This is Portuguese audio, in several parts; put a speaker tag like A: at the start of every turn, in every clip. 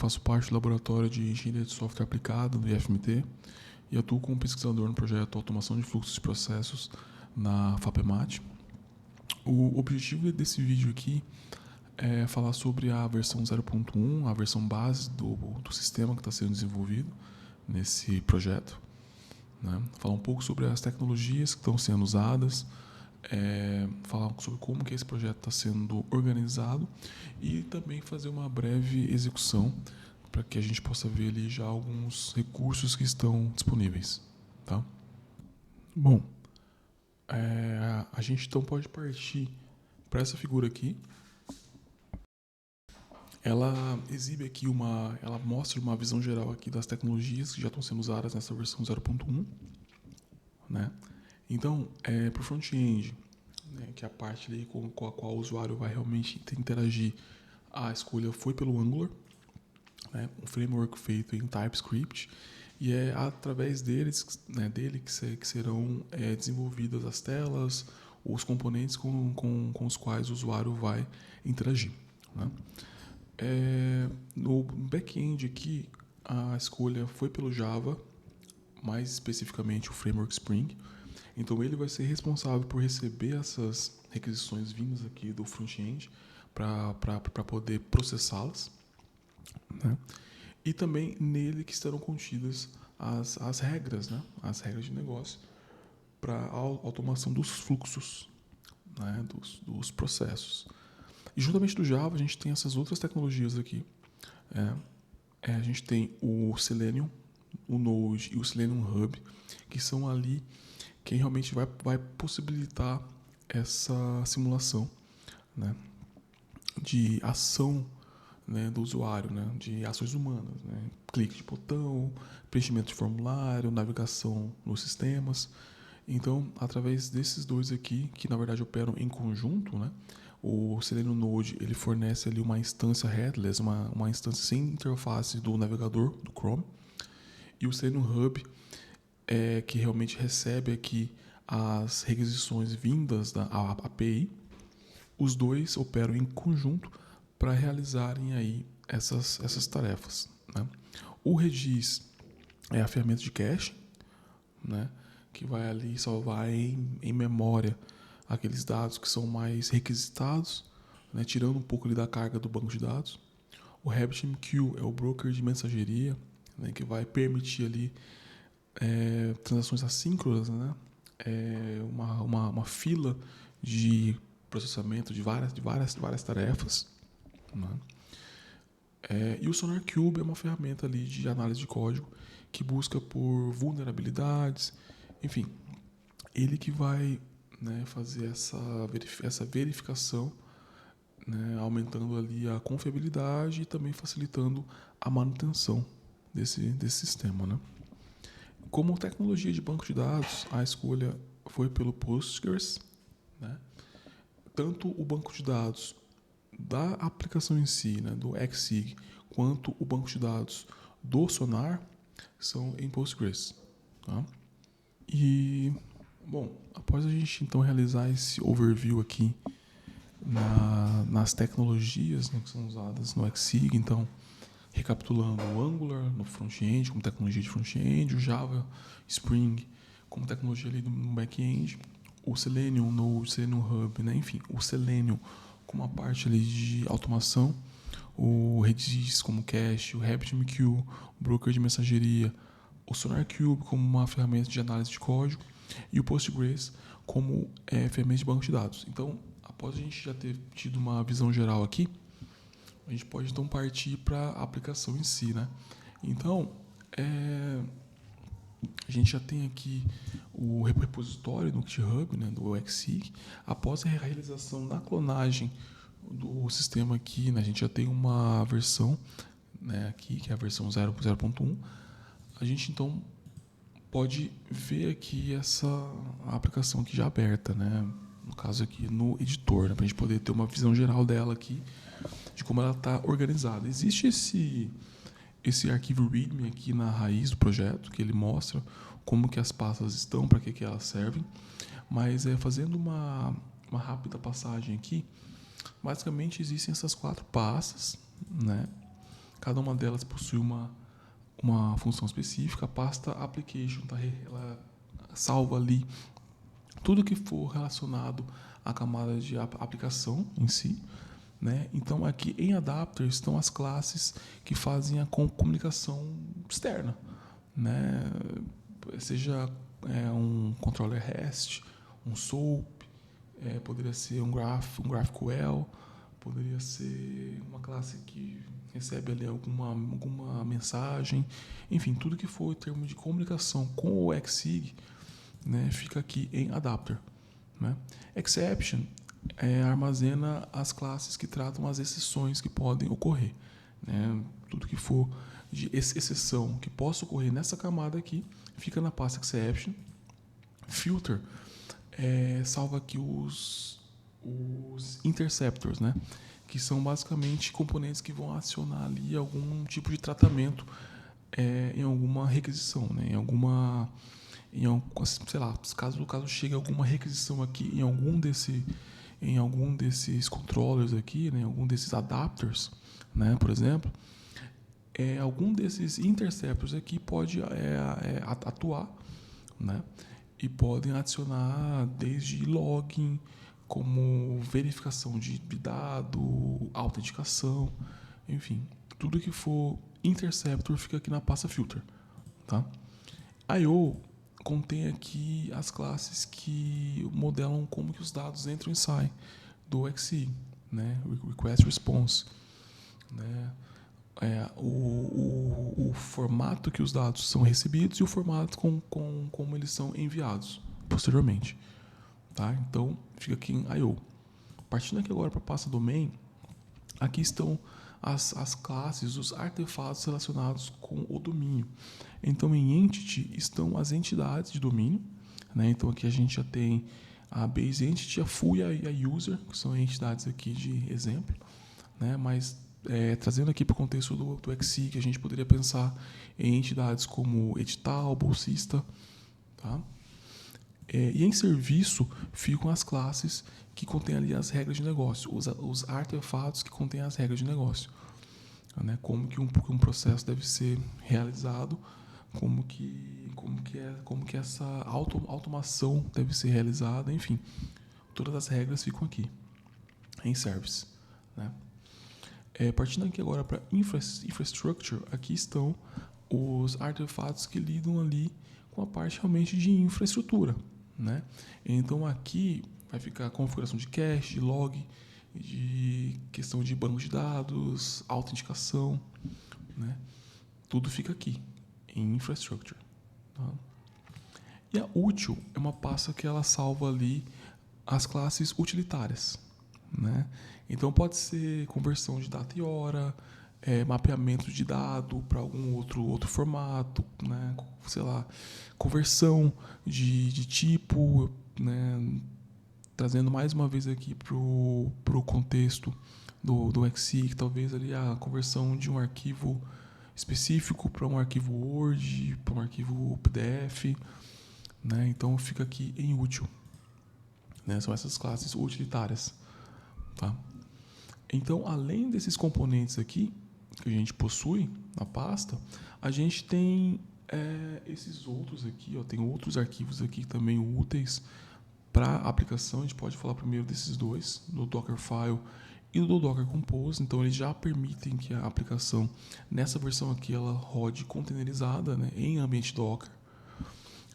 A: faço parte do laboratório de engenharia de software aplicada do IFMT e atuo como pesquisador no projeto Automação de Fluxos e Processos na FAPEMAT. O objetivo desse vídeo aqui é falar sobre a versão 0.1, a versão base do sistema que está sendo desenvolvido nesse projeto, né? Falar um pouco sobre as tecnologias que estão sendo usadas, falar sobre como que esse projeto está sendo organizado e também fazer uma breve execução para que a gente possa ver ali já alguns recursos que estão disponíveis, tá? Bom, a gente então pode partir para essa figura aqui. Ela exibe aqui ela mostra uma visão geral aqui das tecnologias que já estão sendo usadas nessa versão 0.1, né? Então, para o front-end, né, que é a parte ali com a qual o usuário vai realmente interagir, a escolha foi pelo Angular, né, um framework feito em TypeScript, e é através dele que serão desenvolvidas as telas, os componentes com os quais o usuário vai interagir, né? No back-end aqui, a escolha foi pelo Java, mais especificamente o framework Spring. Então ele vai ser responsável por receber essas requisições vindas aqui do front-end para poder processá-las, né? E também nele que estarão contidas as regras, né? As regras de negócio para a automação dos fluxos, né? dos processos. E juntamente do Java a gente tem essas outras tecnologias aqui. A gente tem o Selenium, o Node e o Selenium Hub, que são ali quem realmente vai possibilitar essa simulação, né, de ação, né, do usuário, né, de ações humanas, né, clique de botão, preenchimento de formulário, navegação nos sistemas. Então, através desses dois aqui, que na verdade operam em conjunto, né, o Selenium Node ele fornece ali uma instância headless, uma instância sem interface do navegador, do Chrome, e o Selenium Hub que realmente recebe aqui as requisições vindas da API. Os dois operam em conjunto para realizarem aí essas tarefas, né? O Redis é a ferramenta de cache, né, que vai ali salvar em memória aqueles dados que são mais requisitados, né, tirando um pouco ali da carga do banco de dados. O RabbitMQ é o broker de mensageria, né, que vai permitir ali transações assíncronas, né? Uma fila de processamento de várias tarefas, né? E o SonarQube é uma ferramenta ali de análise de código que busca por vulnerabilidades, enfim, ele que vai, né, fazer essa verificação, né, aumentando ali a confiabilidade e também facilitando a manutenção desse sistema, né? Como tecnologia de banco de dados, a escolha foi pelo Postgres, né? Tanto o banco de dados da aplicação em si, né, do Xig, quanto o banco de dados do Sonar são em Postgres, tá? E, bom, após a gente então realizar esse overview aqui nas tecnologias, né, que são usadas no Xig, então recapitulando o Angular no front-end como tecnologia de front-end, o Java Spring como tecnologia ali no back-end, o Selenium no Selenium Hub, né? Enfim, o Selenium como a parte ali de automação, o Redis como cache, o RabbitMQ, o broker de mensageria, o SonarQube como uma ferramenta de análise de código e o Postgres como ferramenta de banco de dados. Então, após a gente já ter tido uma visão geral aqui, a gente pode então partir para a aplicação em si, né? Então, a gente já tem aqui o repositório no GitHub, né, do Xig. Após a realização da clonagem do sistema aqui, né, a gente já tem uma versão, né, aqui, que é a versão 0.1. A gente então pode ver aqui essa aplicação aqui já aberta, né? No caso aqui no editor, né, para a gente poder ter uma visão geral dela aqui, de como ela está organizada. Existe esse arquivo README aqui na raiz do projeto, que ele mostra como que as pastas estão, para que elas servem, mas fazendo uma rápida passagem aqui, basicamente existem essas 4 pastas, né, Cada uma delas possui uma função específica. A pasta application, tá? Ela salva ali tudo que for relacionado à camada de aplicação em si, né? Então, aqui em adapter estão as classes que fazem a comunicação externa, né? Seja um controller REST, um SOAP, poderia ser um GraphQL, poderia ser uma classe que recebe ali alguma mensagem, enfim, tudo que for em termos de comunicação com o Xig, né, fica aqui em adapter, né? Exception armazena as classes que tratam as exceções que podem ocorrer, né? Tudo que for de exceção que possa ocorrer nessa camada aqui fica na pasta exception. Filter salva aqui os interceptors, né? Que são basicamente componentes que vão acionar ali algum tipo de tratamento em alguma requisição, né? Sei lá, caso chegue alguma requisição aqui em algum desses controllers aqui, né? Em algum desses adapters, né? Por exemplo, algum desses interceptors aqui pode atuar, né? E podem adicionar desde login, como verificação de dado, autenticação, enfim, tudo que for interceptor fica aqui na pasta filter, tá? I/O contém aqui as classes que modelam como que os dados entram e saem do Xig, né? Request Response, né? O formato que os dados são recebidos e o formato como eles são enviados posteriormente, tá? Então fica aqui em I/O. Partindo aqui agora para a pasta domain, aqui estão as classes, os artefatos relacionados com o domínio. Então em entity estão as entidades de domínio, né? Então aqui a gente já tem a base entity, a full e a user, que são entidades aqui de exemplo, né? Mas trazendo aqui para o contexto do Xig, a gente poderia pensar em entidades como edital, bolsista, tá? E em serviço ficam as classes que contêm ali as regras de negócio, os artefatos que contêm as regras de negócio, né? Como que um processo deve ser realizado, como que essa automação deve ser realizada, enfim, todas as regras ficam aqui em service, né? Partindo aqui agora para infrastructure, aqui estão os artefatos que lidam ali com a parte realmente de infraestrutura, né? Então aqui vai ficar a configuração de cache, de log, de questão de banco de dados, autenticação, né? Tudo fica aqui em infrastructure, tá? E a útil é uma pasta que ela salva ali as classes utilitárias, né? Então pode ser conversão de data e hora, mapeamento de dado para algum outro formato, né? Sei lá, conversão de tipo, né? Trazendo mais uma vez aqui pro contexto do Xig, talvez ali a conversão de um arquivo específico para um arquivo Word, para um arquivo PDF, né? Então fica aqui em útil, né? São essas classes utilitárias, tá? Então, além desses componentes aqui que a gente possui na pasta, a gente tem esses outros aqui, ó, tem outros arquivos aqui também úteis para a aplicação. A gente pode falar primeiro desses dois, do Dockerfile e do Docker Compose. Então, eles já permitem que a aplicação, nessa versão aqui, ela rode containerizada, né, em ambiente Docker,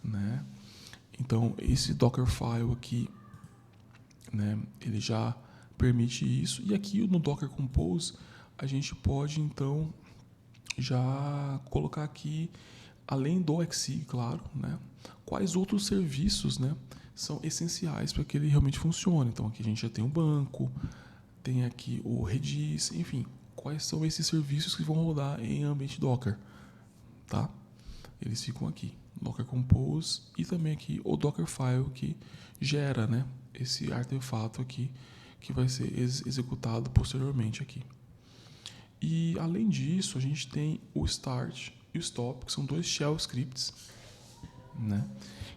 A: né? Então, esse Dockerfile aqui, né, ele já permite isso. E aqui no Docker Compose, a gente pode, então, já colocar aqui, além do Xig, claro, né, quais outros serviços, né, são essenciais para que ele realmente funcione. Então, aqui a gente já tem o banco, tem aqui o Redis, enfim, quais são esses serviços que vão rodar em ambiente Docker, tá? Eles ficam aqui, Docker Compose, e também aqui o Dockerfile que gera, né, esse artefato aqui que vai ser executado posteriormente aqui. E além disso, a gente tem o start e o stop, que são dois shell scripts, né,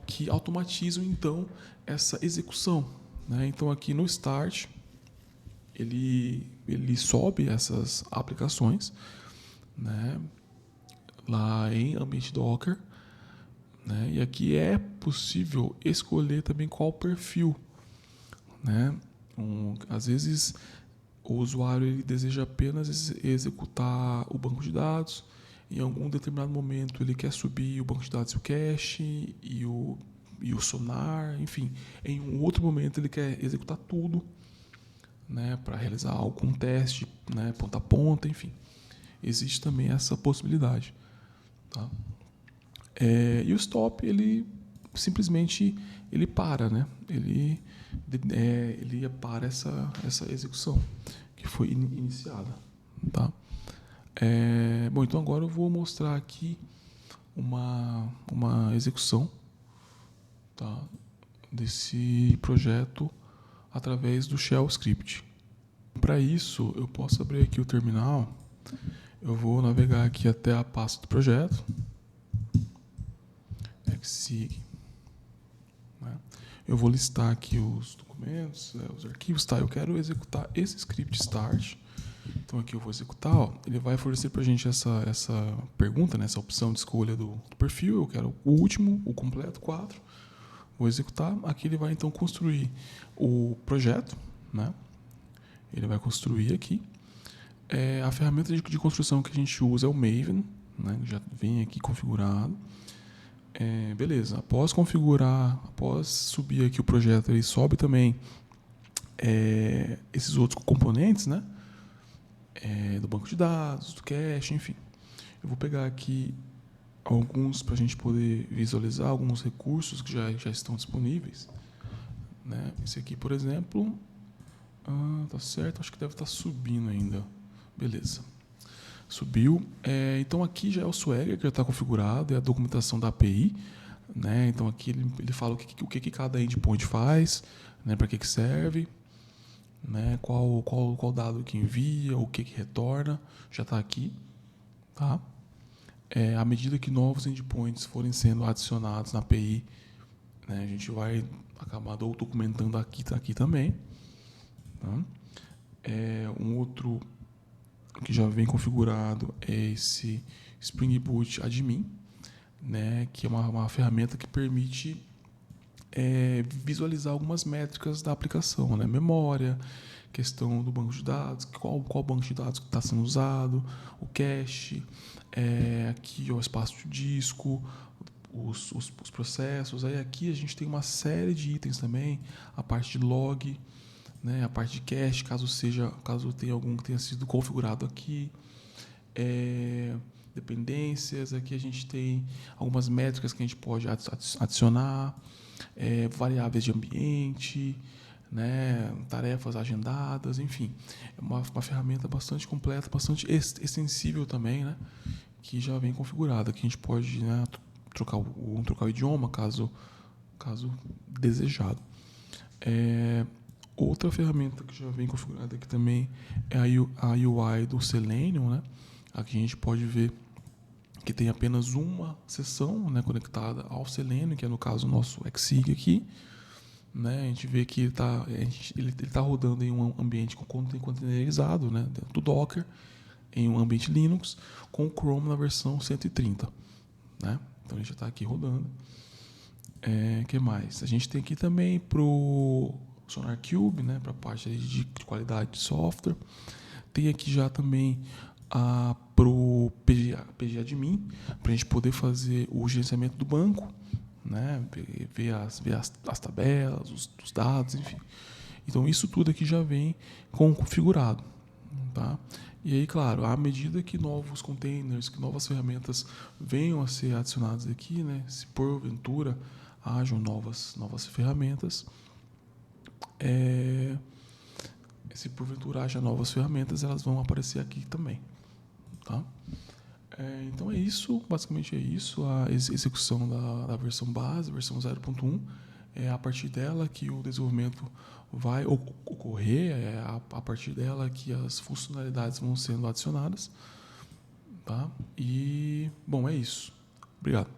A: que automatizam então essa execução, né? Então aqui no start ele sobe essas aplicações, né, lá em ambiente Docker, né, e aqui é possível escolher também qual perfil, né. Às vezes o usuário ele deseja apenas executar o banco de dados. Em algum determinado momento ele quer subir o banco de dados e o cache e o sonar, enfim. Em um outro momento ele quer executar tudo, né, para realizar algum teste, né, ponta a ponta, enfim. Existe também essa possibilidade. Tá? E o stop, ele simplesmente ele para, né? Ele para essa execução que foi iniciada. Tá? Bom, então agora eu vou mostrar aqui uma execução, tá, desse projeto através do Shell Script. Para isso, eu posso abrir aqui o terminal, eu vou navegar aqui até a pasta do projeto, xig, né? Eu vou listar aqui os documentos, os arquivos, tá? Eu quero executar esse script start. Então aqui eu vou executar, ó, ele vai fornecer para a gente essa pergunta, né, essa opção de escolha do perfil. Eu quero o último, o completo, 4. Vou executar. Aqui ele vai então construir o projeto, né? Ele vai construir aqui. A ferramenta de construção que a gente usa é o Maven, né? Já vem aqui configurado. Beleza. Após configurar, após subir aqui o projeto, ele sobe também esses outros componentes, né? Do banco de dados, do cache, enfim. Eu vou pegar aqui alguns para a gente poder visualizar alguns recursos que já estão disponíveis, né? Esse aqui, por exemplo, tá certo, acho que deve estar subindo ainda. Beleza. Subiu. Então aqui já é o Swagger que já está configurado, é a documentação da API, né? Então aqui ele fala o que cada endpoint faz, né? Para que serve, né? Qual dado que envia, o que retorna, já está aqui, tá? À medida que novos endpoints forem sendo adicionados na API, né, a gente vai acabar documentando aqui também. Tá? Um outro que já vem configurado é esse Spring Boot Admin, né, que é uma ferramenta que permite visualizar algumas métricas da aplicação, né? Memória, questão do banco de dados, qual banco de dados que está sendo usado, o cache, aqui o espaço de disco, os processos. Aí aqui a gente tem uma série de itens também, a parte de log, né? A parte de cache, caso tenha algum que tenha sido configurado aqui. Dependências, aqui a gente tem algumas métricas que a gente pode adicionar, variáveis de ambiente, né, tarefas agendadas, enfim. É uma ferramenta bastante completa, bastante extensível também, né, que já vem configurada, que a gente pode, né, trocar o idioma caso desejado. Outra ferramenta que já vem configurada aqui também é a UI do Selenium, né? Aqui a gente pode ver que tem apenas uma seção, né, conectada ao Selenium, que é no caso o nosso Xig aqui, né? A gente vê que ele tá rodando em um ambiente containerizado, né, dentro do Docker, em um ambiente Linux, com o Chrome na versão 130, né? Então ele já está aqui rodando. Que mais? A gente tem aqui também para o SonarQube, né, para a parte de qualidade de software. Tem aqui já também para o PG Admin, para a gente poder fazer o gerenciamento do banco, né, ver as tabelas, os dados, enfim. Então isso tudo aqui já vem configurado, tá? E aí, claro, à medida que novos containers, que novas ferramentas venham a ser adicionadas aqui, né, se porventura hajam novas ferramentas, se porventura haja novas ferramentas, elas vão aparecer aqui também, tá? Então é isso, basicamente é isso, a execução da versão base, versão 0.1. É a partir dela que o desenvolvimento vai ocorrer, a partir dela que as funcionalidades vão sendo adicionadas, tá? E, bom, é isso. Obrigado.